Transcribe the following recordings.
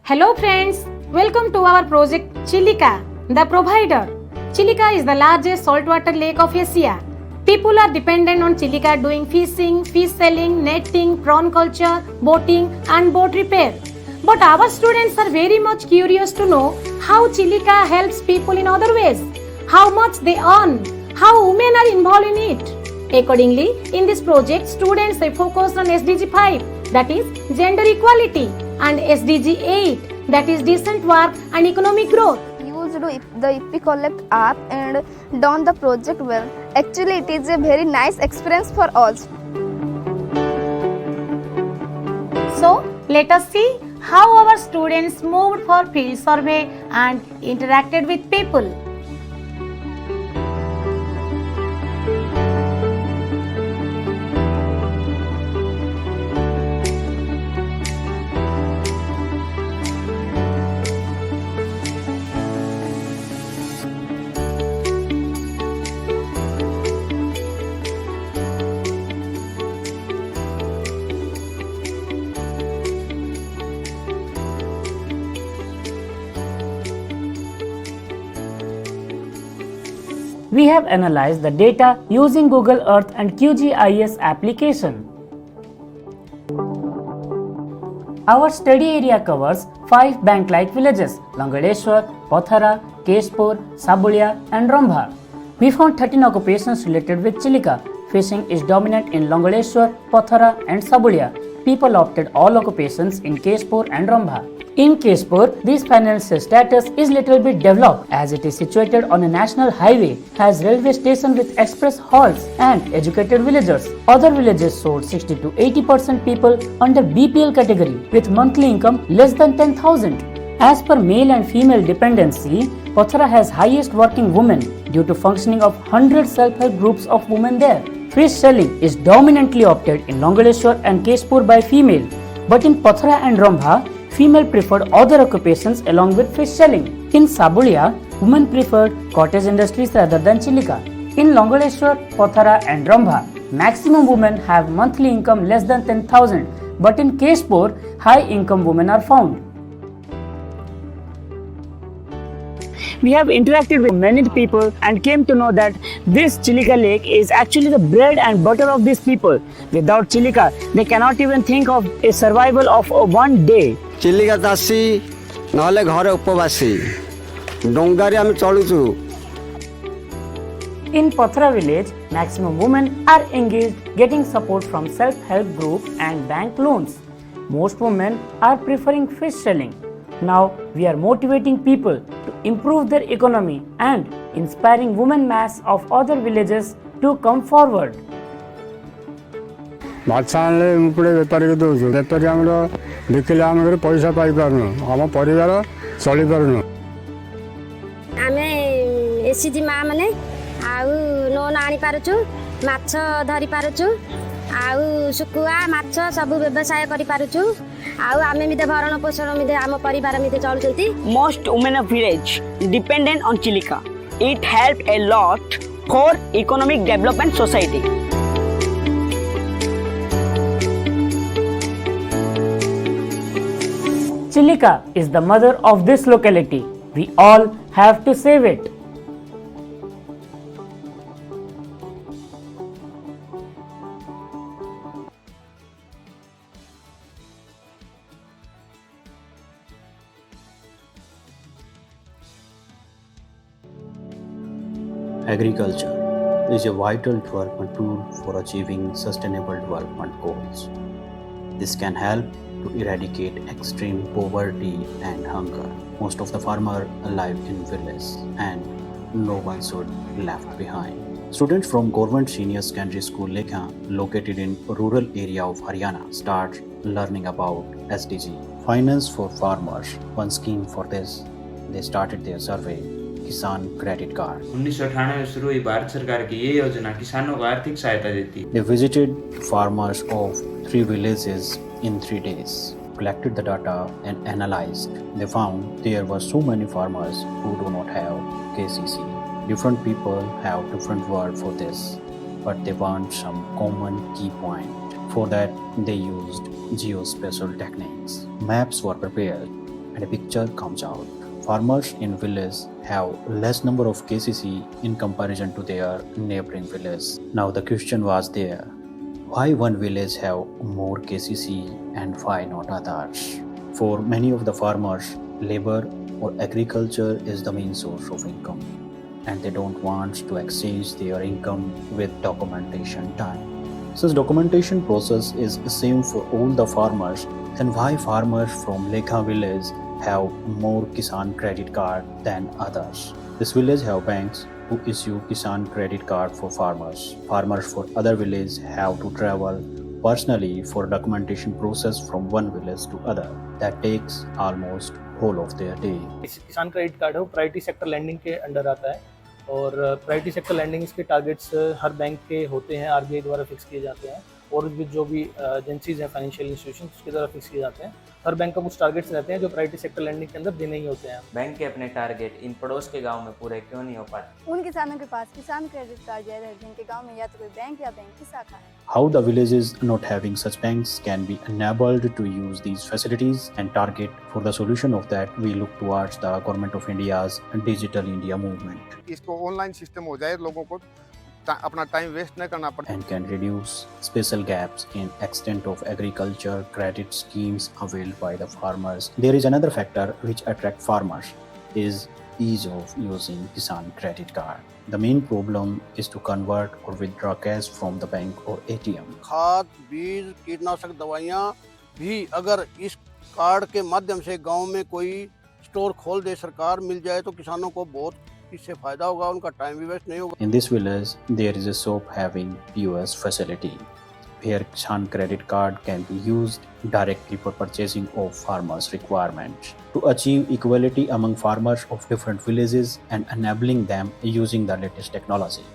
Hello friends, welcome to our project Chilika, the provider. Chilika is the largest saltwater lake of Asia. People are dependent on Chilika doing fishing, fish selling, netting, prawn culture, boating and boat repair. But our students are very much curious to know how Chilika helps people in other ways, how much they earn, how women are involved in it. Accordingly, in this project, students are focused on SDG 5, that is gender equality, and SDG 8, that is decent work and economic growth. Used the IP Collect app and done the project well. Actually, it is a very nice experience for us. So, let us see how our students moved for field survey and interacted with people. We have analyzed the data using Google Earth and QGIS application. Our study area covers 5 bank-like villages: Langadeshwar, Pothara, Keshpur, Sabulia and Rambha. We found 13 occupations related with Chilika. Fishing is dominant in Langadeshwar, Pothara and Sabulia. People opted all occupations in Keshpur and Rambha. In Keshpur, this financial status is little bit developed as it is situated on a national highway, has railway station with express halts and educated villagers. Other villages showed 60 to 80% people under BPL category with monthly income less than 10,000. As per male and female dependency, Pothara has highest working women due to functioning of 100 self-help groups of women there. Fish selling is dominantly opted in Langadeshwar and Keshpur by female, but in Pothara and Rambha, female preferred other occupations along with fish selling. In Sabulia, women preferred cottage industries rather than Chilika. In Langadeshwar, Pothara and Rambha, maximum women have monthly income less than 10,000, but in Keshpur, high income women are found. We have interacted with many people and came to know that this Chilika lake is actually the bread and butter of these people. Without Chilika, they cannot even think of a survival of one day. Chilika ଚାଷୀ ନହେଲେ ଘରେ ଉପବାସୀ ଡଙ୍ଗାରେ ଆମେ ଚଳୁଛୁ. In Pothara village, maximum women are engaged getting support from self-help group and bank loans. Most women are preferring fish selling. Now we are motivating people to improve their economy and inspiring women mass of other villages to come forward. ମାଛ ଆଣିଲେ ମୁଁ ପୁଣି ବେପାରୀକୁ ଦେଉଛୁ. ବେପାରୀ ଆମର ବିକିଲେ ଆମେ ପଇସା ପାଇପାରୁନୁ, ଆମ ପରିବାର ଚଳିପାରୁନୁ. ଆମେ ଏସିଜି ମା ମାନେ ଆଉ ଲୋନ୍ ଆଣିପାରୁଛୁ, ମାଛ ଧରିପାରୁଛୁ, ଆଉ ଶୁଖୁଆ ମାଛ ସବୁ ବ୍ୟବସାୟ କରିପାରୁଛୁ, ଆଉ ଆମେ ବି ଭରଣ ପୋଷଣ ଆମ ପରିବାର ଚଳୁଛନ୍ତି. Most women of village dependent on Chilika. It helped a lot for economic development society. Chilika is the mother of this locality. We all have to save it. Agriculture is a vital development tool for achieving sustainable development goals. This can help to eradicate extreme poverty and hunger. Most of the farmers live in villages and no one should be left behind. Students from Government Senior Secondary School Lekha, located in rural area of Haryana, start learning about SDG. Finance for Farmers, one scheme for this. They started their survey, किसान credit card. 1998 में शुरू हुई भारत सरकार की ये योजना किसानों को आर्थिक सहायता देती है. They visited farmers of 3 villages in 3 days, collected the data and analyzed. They found there were so many farmers who do not have KCC. Different people have different word for this, but they want some common key point. For that, they used geospatial techniques. Maps were prepared and a picture comes out. Farmers in village have less number of KCC in comparison to their neighboring village. Now the question was there, why one village have more KCC and why not others? For many of the farmers, labor or agriculture is the main source of income, and they don't want to exchange their income with documentation time. Since documentation process is the same for all the farmers, then why farmers from Lekha village have more Kisan credit card than others? This village have banks who issue Kisan credit card for farmers. Farmers for other village have to travel personally for documentation process from one village to other. That takes almost whole of their day. किसान credit card है वो priority sector lending के under आता है और priority sector lending के targets हर bank के होते हैं, आरबीआई द्वारा फिक्स किए जाते हैं और भी जो भी एजेंसीज हैं फाइनेंशियल इंस्टीट्यूशन उसके द्वारा फिक्स किए जाते हैं. हर बैंक का कुछ टारगेट्स रहते हैं जो प्रायोरिटी सेक्टर लैंडिंग के अंदर देने ही होते हैं. बैंक के अपने टारगेट इन पड़ोस के गांव में पूरे क्यों नहीं हो पाते? उन किसानों के पास किसान क्रेडिट कार्ड ज़्यादा है जिनके गांव में या तो कोई बैंक या बैंक की शाखा है. How the villages not having such banks can be enabled to use these facilities and target for the solution of that, we look towards the Government of India's Digital India movement. इसको online system हो जाए, लोगों को अपना time waste न करना पड़े. And can reduce special gaps in extent of agriculture credit schemes availed by the farmers. There is another factor which attract farmers is ease of using Kisan credit card. The main problem is to convert or withdraw cash from the bank or ATM. खाद, बीज, कीटनाशक दवाइयाँ भी अगर इस card के माध्यम से गांव में कोई स्टोर खोल दे सरकार, मिल जाए तो किसानों को बहुत इससे फायदा होगा, उनका टाइम भी वेस्ट नहीं होगा. In this village, there is a shop having POS facility, where Kisan credit card can be used directly for purchasing of farmers' requirements. To achieve equality among farmers of different villages and enabling them using the latest technology.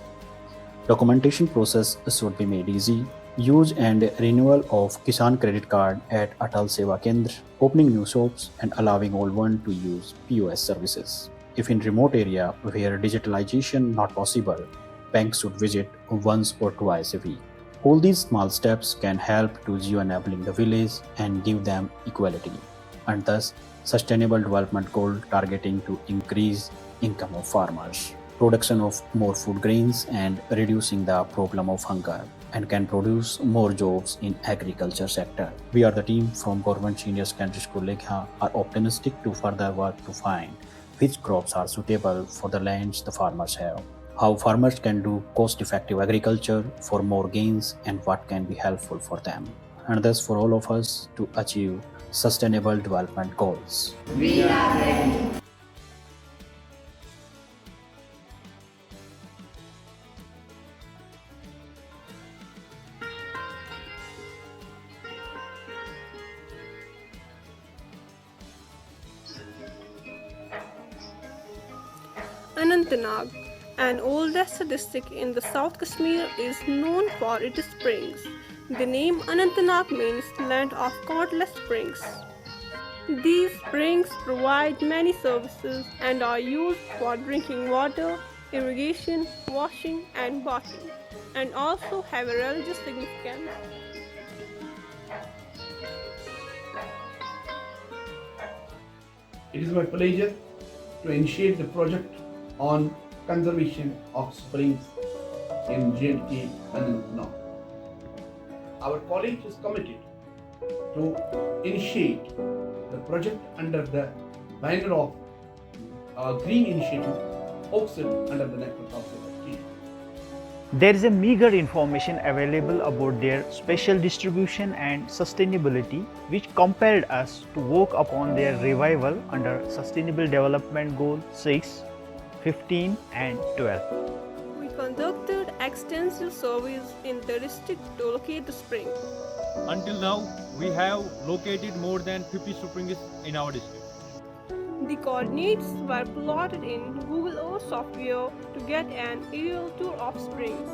Documentation process should be made easy. Use and renewal of Kisan credit card at Atal Seva Kendra, opening new shops and allowing all one to use POS services. If in remote area where digitalization not possible, banks should visit once or twice a week. All these small steps can help to geo-enabling the village and give them equality, and thus sustainable development goal targeting to increase income of farmers, production of more food grains and reducing the problem of hunger, and can produce more jobs in agriculture sector. We are the team from Government Senior Secondary School Lekha are optimistic to further work to find which crops are suitable for the lands the farmers have, how farmers can do cost-effective agriculture for more gains, and what can be helpful for them, and thus for all of us to achieve sustainable development goals. We are ready. Anantnag, an oldest district in the South Kashmir, is known for its springs. The name Anantnag means land of countless springs. These springs provide many services and are used for drinking water, irrigation, washing and bathing, and also have a religious significance. It is my pleasure to initiate the project on conservation of springs in J&K Anantnag. Our college is committed to initiate the project under the banner of Green Initiative, hosted under the network of the. There is a meager information available about their special distribution and sustainability, which compelled us to work upon their revival under Sustainable Development Goal 6, 15 and 12. We conducted extensive surveys in the district to locate the spring. Until now, we have located more than 50 springs in our district. The coordinates were plotted in Google Earth software to get an aerial tour of springs.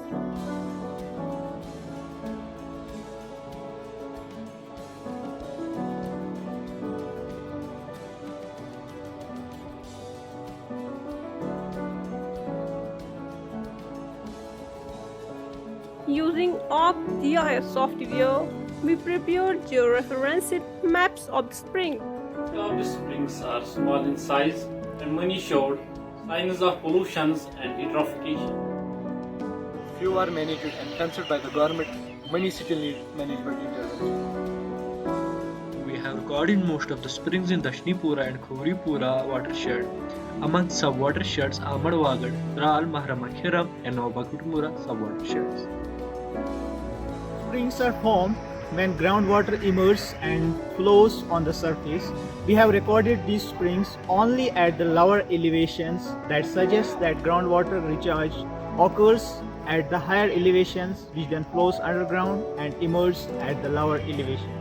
Using GIS software, we prepared georeferenced maps of the spring. Two of the springs are small in size and many showed signs of pollution and eutrophication. Few are managed and considered by the government. Many still need management intervention. We have recorded most of the springs in the Shnipura and Khoripura watershed. Among sub-watersheds are Madwagad, Tral, Mahrama Khiram and Novakutmura sub-watersheds. Springs are formed when groundwater emerges and flows on the surface. We have recorded these springs only at the lower elevations, that suggests that groundwater recharge occurs at the higher elevations, which then flows underground and emerges at the lower elevation.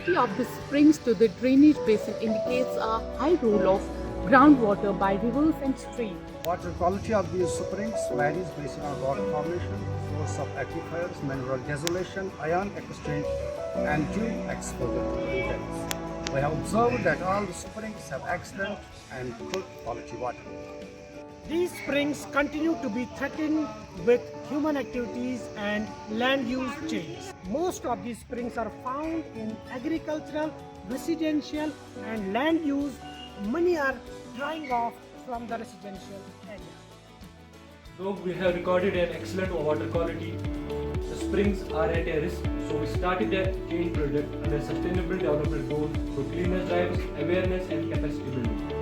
Proximity of the springs to the drainage basin indicates a high role of groundwater by rivers and streams. Water quality of these springs varies based on rock formation, source of aquifers, mineral dissolution, ion exchange, and dew exposure to pollutants. We have observed that all the springs have excellent and good quality water. These springs continue to be threatened with human activities and land use change. Most of these springs are found in agricultural, residential, and land use. Many are drying off from the residential area. Though we have recorded an excellent water quality, the springs are at a risk, so we started a change project under Sustainable Development Goals for cleaner drives, awareness and capacity building.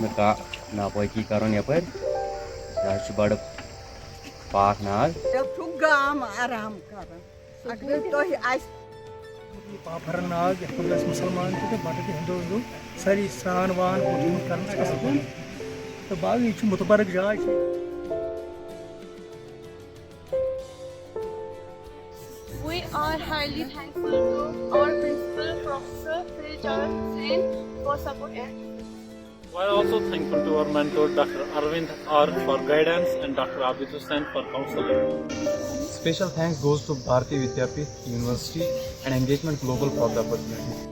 में का नापोई की करो यहाँ पर राष्ट्र बड़ पाक नाल जब गाम आराम कर अगर तो ही आज पाफर नाग हमला मुसलमान के बाटे के हिंदू सारी स्नान वान पूजन करने का सकून तो बाद में इछु मुतबरक जाए We are highly thankful to our principal, Professor Hussain, for support and We are also thankful to our mentor Dr. Arvind R for guidance and Dr. Abid Hussain for counseling. Special thanks goes to Bharati Vidyapit University and Engagement Global for the opportunity.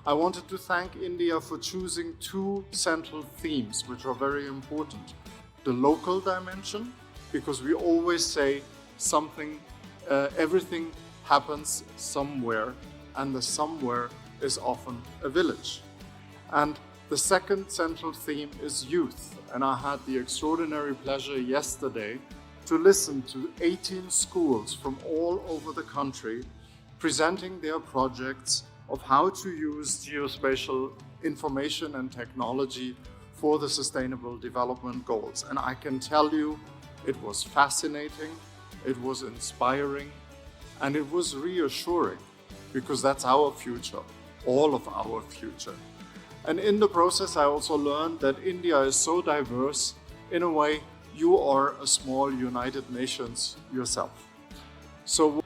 I wanted to thank India for choosing two central themes which are very important. The local dimension, because we always say everything happens somewhere, and the somewhere is often a village. And the second central theme is youth. And I had the extraordinary pleasure yesterday to listen to 18 schools from all over the country presenting their projects of how to use geospatial information and technology for the Sustainable Development Goals. And I can tell you, it was fascinating, it was inspiring, and it was reassuring, because that's our future, all of our future. And in the process, I also learned that India is so diverse. In a way, you are a small United Nations yourself. So